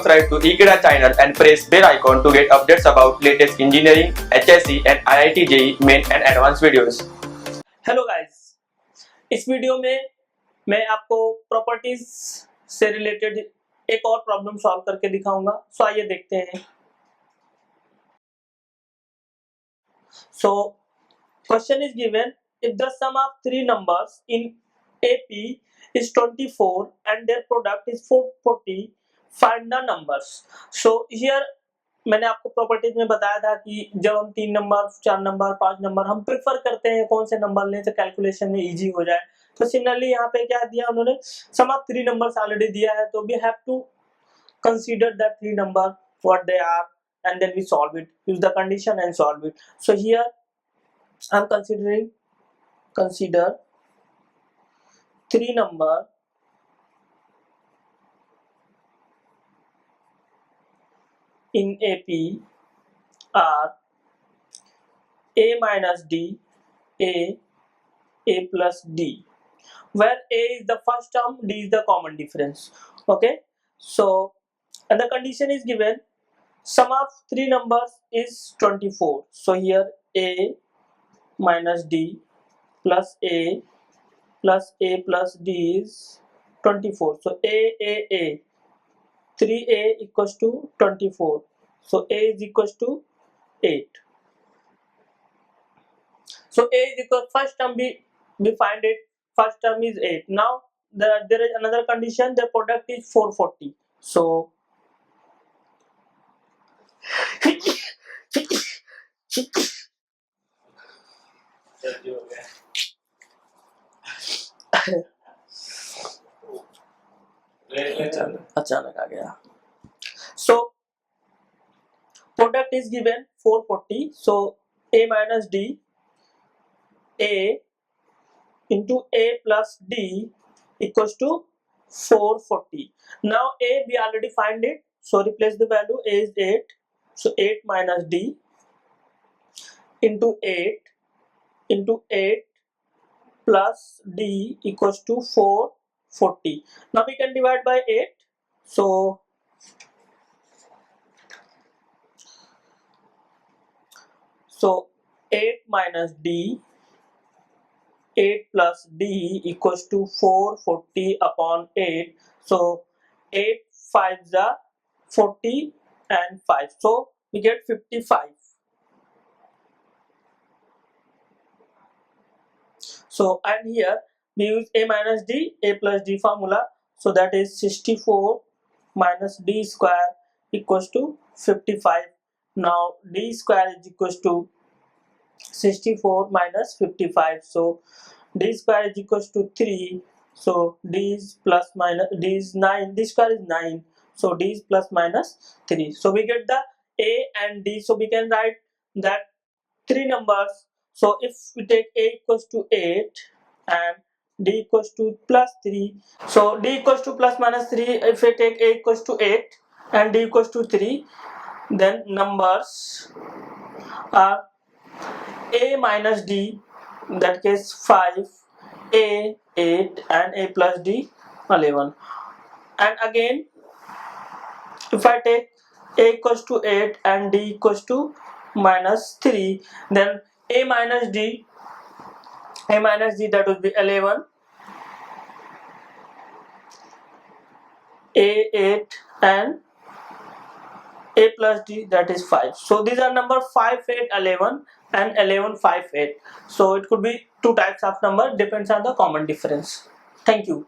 subscribe to Ekeeda channel and press bell icon to get updates about latest engineering, HSC and IIT JEE main and advanced videos. Hello guys, इस video में मैं आपको properties से related एक और problem solve करके दिखाऊंगा। सो आइए देखते हैं। So question is given, if the sum of three numbers in AP is 24 and their product is 440, find the numbers. So here मैंने आपको प्रॉपर्टीज में बताया था कि जब हम 3 नंबर 4 नंबर 5 नंबर हम प्रेफर करते हैं कौन से नंबर लें तो कैलकुलेशन में इजी हो जाए। तो सिमिलरली यहाँ पे क्या दिया उन्होंने, सम ऑफ 3 नंबर्स ऑलरेडी दिया है, तो we have to consider that 3 number what they are and then we solve it, use the condition and solve it. So here I'm consider 3 number in AP are A minus D, A plus D, where A is the first term, D is the common difference. Okay, so and the condition is given, sum of 3 numbers is 24. So here A minus D plus A plus D is 24. So A 3A equals to 24. So A is equals to 8. So A is equal, first term we find it, first term is 8. Now there is another condition, the product is 440. So अचानक आ गया। So product is given 440. So A minus D, A into A plus D equals to 440. Now A we already find it, so replace the value. A is 8, so 8 minus D into 8 plus D equals to 440. Now we can divide by 8. So 8 minus D, 8 plus D equals to 440 upon 8. So 8 5s are 40 and 5. So we get 55. So and here we use A minus D, A plus D formula. So that is 64 minus D square equals to 55. Now D square is equals to 64 minus 55. So D square is equals to 3. So D is plus minus, D is 9, D square is 9. So D is plus minus 3. So we get the A and D. So we can write that 3 numbers. So if we take A equals to 8 and D equals to plus 3. So D equals to plus minus 3. If we take A equals to 8 and D equals to 3, then numbers are A minus D, in that case 5, A 8 and A plus D 11. And again if I take A equals to 8 and D equals to minus 3, then A minus D that would be 11, A 8 and A plus D that is 5. So these are number 5, 8, 11 and 11, 5, 8. So it could be two types of number, depends on the common difference. Thank you.